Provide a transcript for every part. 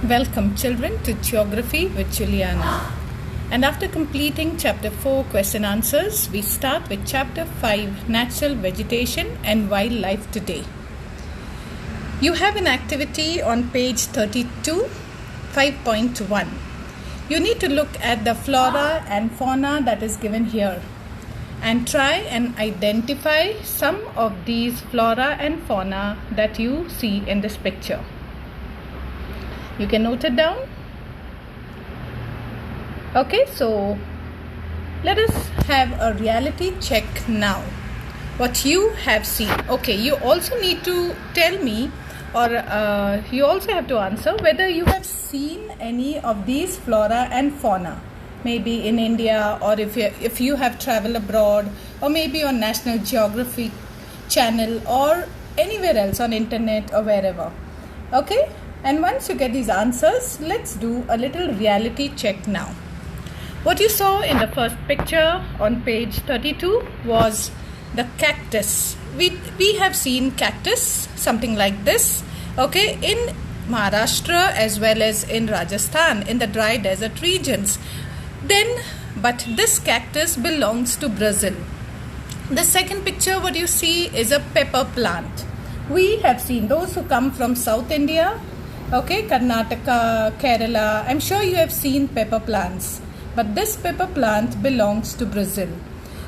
Welcome children to Geography with Juliana. And after completing chapter 4 question answers, we start with chapter 5 Natural Vegetation and Wildlife today. You have an activity on page 32, 5.1. You need to look at the flora and fauna that is given here and try and identify some of these flora and fauna that you see in this picture. You can note it down. Okay, so let us have a reality check now. What you have seen. Okay, you also need to tell me, or you also have to answer whether you have seen any of these flora and fauna. Maybe in India, or if you have traveled abroad, or maybe on National Geographic channel, or anywhere else on internet or wherever. Okay. And once you get these answers, let's do a little reality check now. What you saw in the first picture on page 32 was the cactus. We have seen cactus, something like this, okay, in Maharashtra as well as in Rajasthan, in the dry desert regions. But this cactus belongs to Brazil. The second picture, what you see is a pepper plant. We have seen those who come from South India, okay, Karnataka, Kerala. I'm sure you have seen pepper plants, but this pepper plant belongs to Brazil.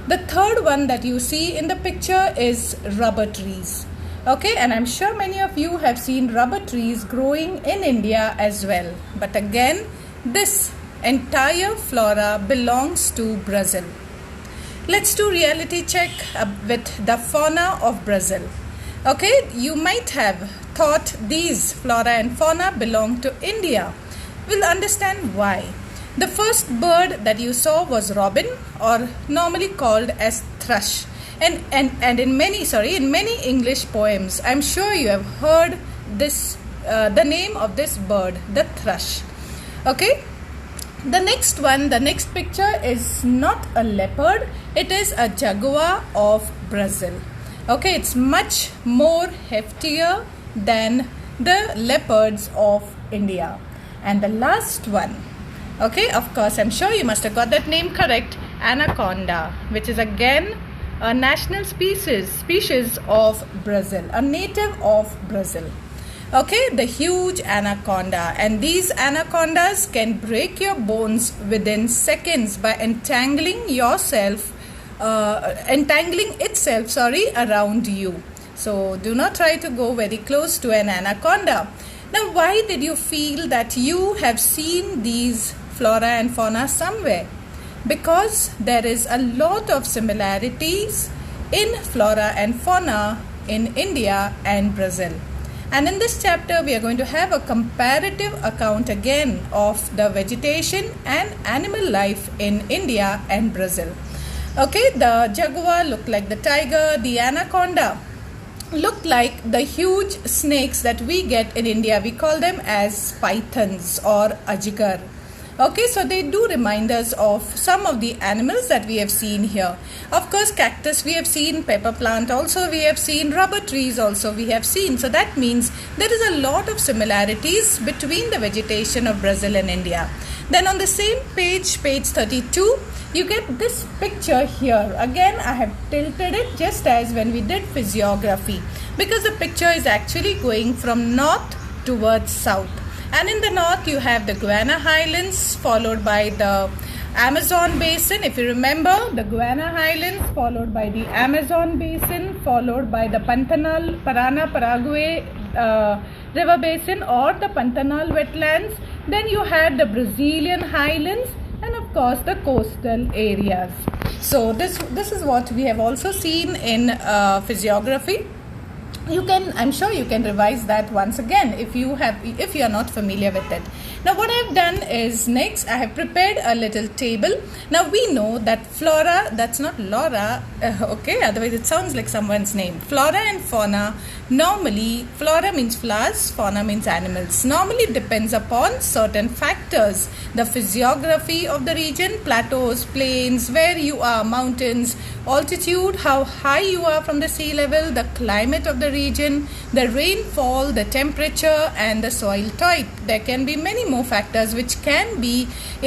The third one that you see in the picture is rubber trees. Okay, and I'm sure many of you have seen rubber trees growing in India as well. But again, this entire flora belongs to Brazil. Let's do reality check with the fauna of Brazil. Okay, you might have thought these flora and fauna belong to India. We'll understand why. The first bird that you saw was robin, or normally called as thrush. And in many English poems, I'm sure you have heard this, the name of this bird, the thrush. Okay. The next picture is not a leopard, it is a jaguar of Brazil. Okay, it's much more heftier than the leopards of India. And the last one, okay, of course, I'm sure you must have got that name correct, anaconda, which is again a national species of Brazil, a native of Brazil. Okay, the huge anaconda, and these anacondas can break your bones within seconds by entangling itself around you. So do not try to go very close to an anaconda. Now, why did you feel that you have seen these flora and fauna somewhere? Because there is a lot of similarities in flora and fauna in India and Brazil. And in this chapter, we are going to have a comparative account again of the vegetation and animal life in India and Brazil. Okay, the jaguar looked like the tiger, the anaconda looked like the huge snakes that we get in India. We call them as pythons or ajgar. Okay, so they do remind us of some of the animals that we have seen here. Of course, cactus we have seen, pepper plant also we have seen, rubber trees also we have seen. So that means there is a lot of similarities between the vegetation of Brazil and India. Then on the same page, page 32, you get this picture here. Again, I have tilted it just as when we did physiography, because the picture is actually going from north towards south. And in the north, you have the Guiana Highlands, followed by the Amazon Basin. If you remember, the Guiana Highlands, followed by the Amazon Basin, followed by the Pantanal, Paraguay River Basin, or the Pantanal Wetlands. Then you had the Brazilian Highlands, and of course the coastal areas. So this is what we have also seen in physiography. I'm sure you can revise that once again if you are not familiar with it. Now what I've done is, next I have prepared a little table. Now we know that flora, that's not Laura, okay, otherwise it sounds like someone's name. Flora and fauna, normally flora means flowers, fauna means animals. Normally depends upon certain factors: the physiography of the region, plateaus, plains, where you are, mountains, altitude, how high you are from the sea level, the climate of the region, the rainfall, the temperature, and the soil type. There can be many more factors which can be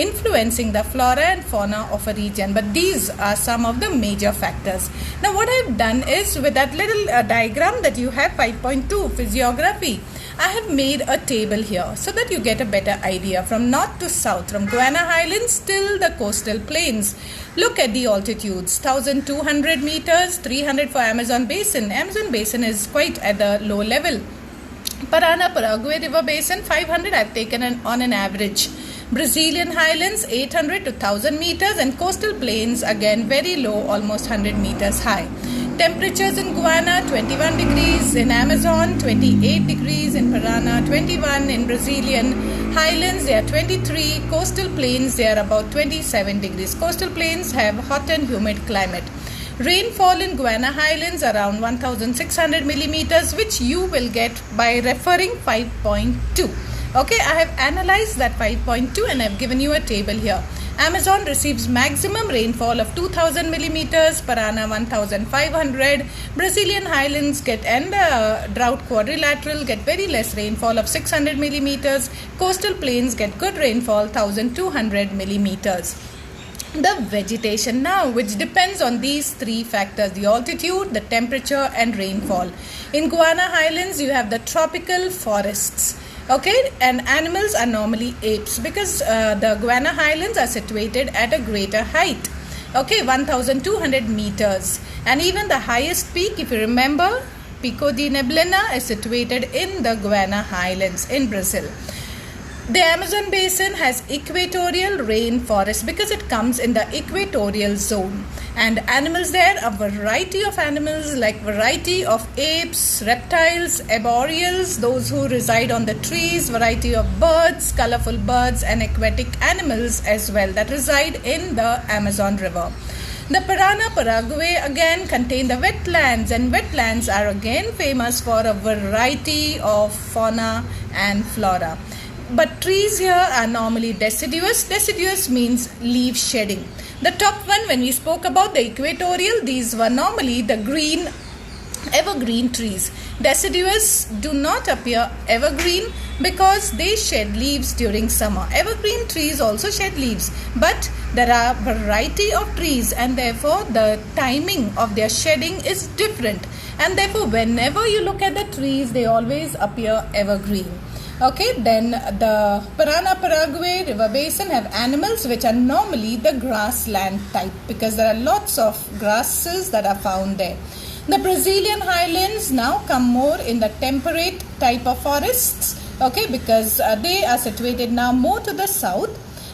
influencing the flora and fauna of a region, but these are some of the major factors. Now what I've done is, with that little diagram that you have, 5.2 physiography, I have made a table here so that you get a better idea from north to south, from Guiana Highlands till the coastal plains. Look at the altitudes: 1200 meters, 300 for Amazon Basin. Amazon Basin is quite at the low level. Parana Paraguay River Basin, 500 I've taken on an average. Brazilian Highlands, 800 to 1000 meters, and coastal plains again very low, almost 100 meters high. Temperatures in Guiana, 21 degrees, in Amazon 28 degrees, in Parana 21, in Brazilian Highlands they are 23, coastal plains they are about 27 degrees. Coastal plains have hot and humid climate. Rainfall in Guiana Highlands around 1600 millimeters, which you will get by referring 5.2. Okay, I have analyzed that 5.2 and I have given you a table here. Amazon receives maximum rainfall of 2000 millimeters, Parana 1500, Brazilian Highlands and drought quadrilateral get very less rainfall of 600 millimeters, coastal plains get good rainfall 1200 millimeters. The vegetation now, which depends on these three factors: the altitude, the temperature, and rainfall. In Guiana Highlands you have the tropical forests. Okay, and animals are normally apes because the Guiana Highlands are situated at a greater height. Okay, 1200 meters. And even the highest peak, if you remember, Pico di Neblina, is situated in the Guiana Highlands in Brazil. The Amazon Basin has equatorial rainforest because it comes in the equatorial zone. And animals there, a variety of animals, like variety of apes, reptiles, arboreals, those who reside on the trees, variety of birds, colorful birds, and aquatic animals as well that reside in the Amazon River. The Parana Paraguay again contain the wetlands, and wetlands are again famous for a variety of fauna and flora. But trees here are normally deciduous. Deciduous means leaf shedding. The top one, when we spoke about the equatorial, these were normally the green evergreen trees. Deciduous do not appear evergreen because they shed leaves during summer. Evergreen trees also shed leaves, but there are variety of trees and therefore the timing of their shedding is different, and therefore whenever you look at the trees they always appear evergreen. Okay, then the Parana Paraguay River Basin have animals which are normally the grassland type because there are lots of grasses that are found there. The Brazilian highlands now come more in the temperate type of forests, okay, because they are situated now more to the south,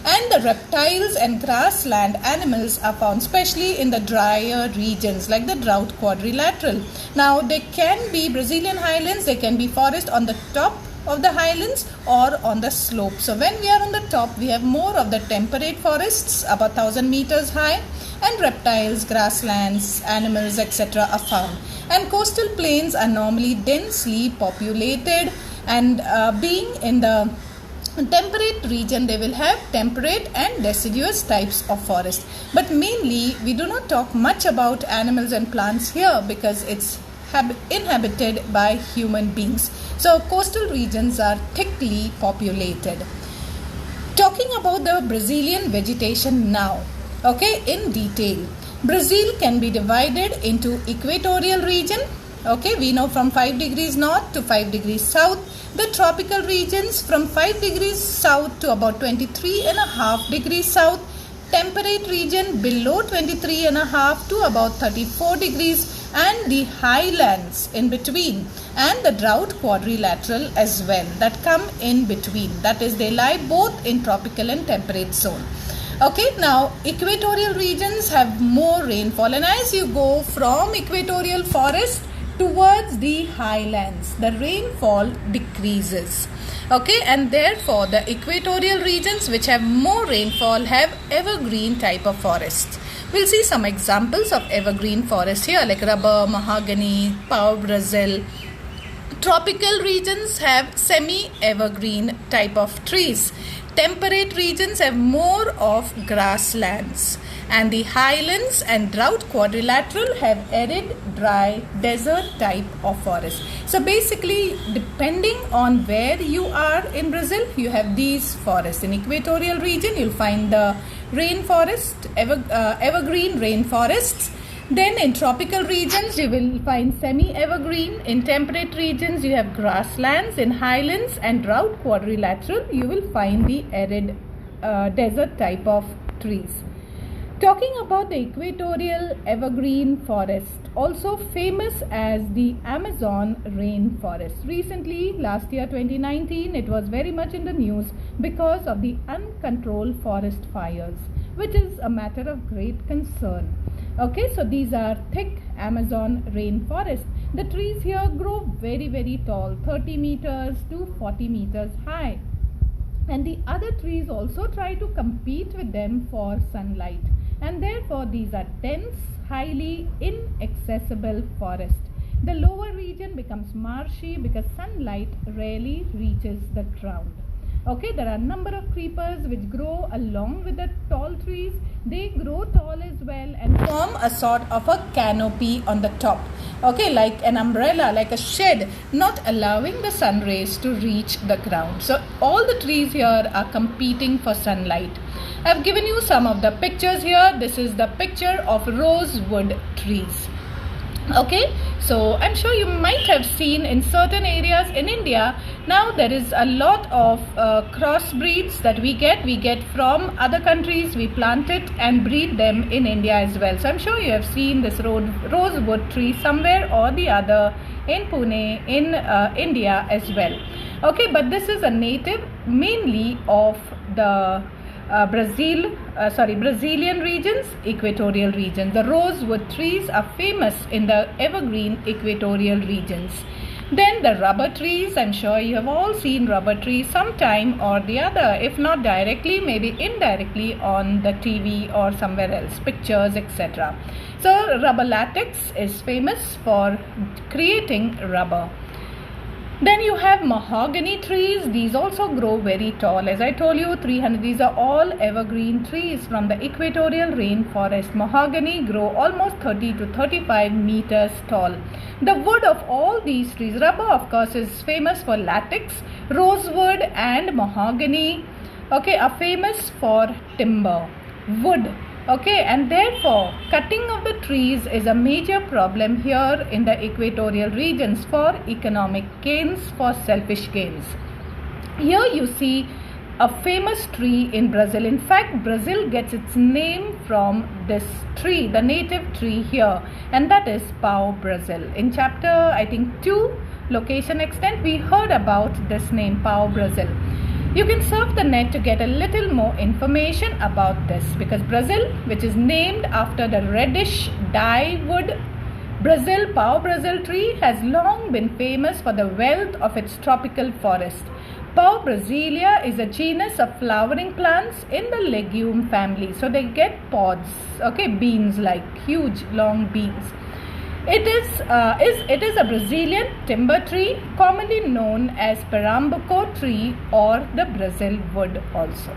and the reptiles and grassland animals are found especially in the drier regions like the drought quadrilateral. Now they can be Brazilian highlands, they can be forest on the top of the highlands or on the slope. So when we are on the top, we have more of the temperate forests about 1000 meters high, and reptiles, grasslands, animals, etc. are found. And coastal plains are normally densely populated, and being in the temperate region, they will have temperate and deciduous types of forest. But mainly, we do not talk much about animals and plants here because it's inhabited by human beings. So coastal regions are thickly populated. Talking about the Brazilian vegetation now, okay, in detail. Brazil can be divided into equatorial region, okay, we know from 5 degrees north to 5 degrees south. The tropical regions from 5 degrees south to about 23.5 degrees south. Temperate region below 23.5 to about 34 degrees, and the highlands in between, and the drought quadrilateral as well that come in between. That is, they lie both in tropical and temperate zone. Okay, now equatorial regions have more rainfall, and as you go from equatorial forest towards the highlands, the rainfall decreases. Okay, and therefore the equatorial regions which have more rainfall have evergreen type of forests. We'll see some examples of evergreen forests here like rubber, mahogany, pau Brazil. Tropical regions have semi-evergreen type of trees. Temperate regions have more of grasslands, and the highlands and drought quadrilateral have arid, dry, desert type of forest. So basically, depending on where you are in Brazil, you have these forests. In equatorial region, you'll find the rainforest, evergreen rainforests. Then in tropical regions, you will find semi-evergreen. In temperate regions, you have grasslands. In highlands and drought quadrilateral, you will find the arid desert type of trees. Talking about the equatorial evergreen forest, also famous as the Amazon rainforest. Recently, last year 2019, it was very much in the news because of the uncontrolled forest fires, which is a matter of great concern. Okay, so these are thick Amazon rainforest. The trees here grow very, very tall, 30 meters to 40 meters high. And the other trees also try to compete with them for sunlight. And therefore, these are dense, highly inaccessible forest. The lower region becomes marshy because sunlight rarely reaches the ground. Okay, there are a number of creepers which grow along with the tall trees. They grow tall as well and form a sort of a canopy on the top. Okay, like an umbrella, like a shed, not allowing the sun rays to reach the ground. So all the trees here are competing for sunlight. I've given you some of the pictures here. This is the picture of rosewood trees. Okay, so I'm sure you might have seen in certain areas in India, now there is a lot of crossbreeds that we get from other countries. We plant it and breed them in India as well. So I'm sure you have seen this rosewood tree somewhere or the other in Pune in India as well. Okay, but this is a native mainly of the Brazilian regions, equatorial regions. The rosewood trees are famous in the evergreen equatorial regions. Then the rubber trees, I'm sure you have all seen rubber trees sometime or the other, if not directly, maybe indirectly on the TV or somewhere else, pictures, etc. So rubber latex is famous for creating rubber. Then you have mahogany trees. These also grow very tall. As I told you, 300. These are all evergreen trees from the equatorial rainforest. Mahogany grow almost 30 to 35 meters tall. The wood of all these trees, rubber of course is famous for latex. Rosewood and mahogany, okay, are famous for timber, wood. Okay, and therefore cutting of the trees is a major problem here in the equatorial regions for economic gains, for selfish gains. Here you see a famous tree in Brazil. In fact, Brazil gets its name from this tree, the native tree here, and that is pau-brasil. In chapter, I think 2, location extent, we heard about this name, pau-brasil. You can surf the net to get a little more information about this, because Brazil, which is named after the reddish dye wood Brazil pau-brasil tree, has long been famous for the wealth of its tropical forest. Pau brasilia is a genus of flowering plants in the legume family. So they get pods, okay, beans, like huge long beans. It is a Brazilian timber tree, commonly known as Pernambuco tree or the Brazil wood also.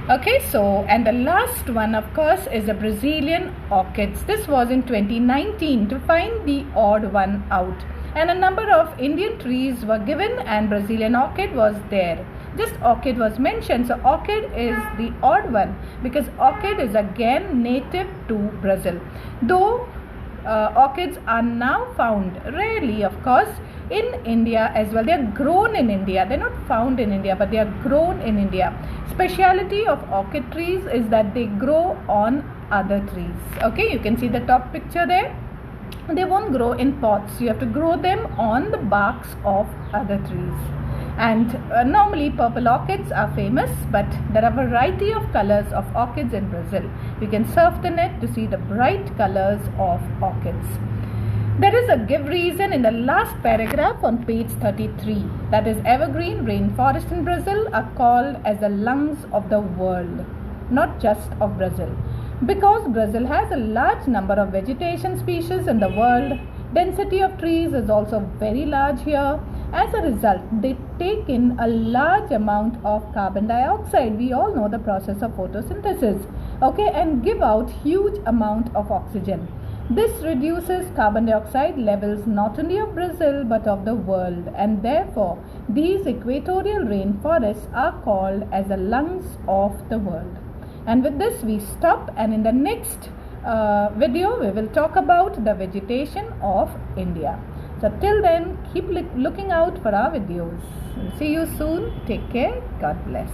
Okay, so, and the last one of course is the Brazilian orchids. This was in 2019 to find the odd one out. And a number of Indian trees were given and Brazilian orchid was there. Just orchid was mentioned. So orchid is the odd one because orchid is again native to Brazil. Though orchids are now found rarely, of course, in India as well. They are grown in India. They are not found in India, but they are grown in India. Speciality of orchid trees is that they grow on other trees. Okay, you can see the top picture there. They won't grow in pots. You have to grow them on the barks of other trees. And normally purple orchids are famous, but there are a variety of colors of orchids in Brazil. You can surf the net to see the bright colors of orchids. There is a give reason in the last paragraph on page 33. That is, evergreen rainforests in Brazil are called as the lungs of the world, not just of Brazil. Because Brazil has a large number of vegetation species in the world, density of trees is also very large here, As a result, they take in a large amount of carbon dioxide. We all know the process of photosynthesis, okay, and give out huge amount of oxygen. This reduces carbon dioxide levels not only of Brazil but of the world, and therefore these equatorial rainforests are called as the lungs of the world. And with this we stop, and in the next video we will talk about the vegetation of India. So till then, keep looking out for our videos. We'll see you soon. Take care. God bless.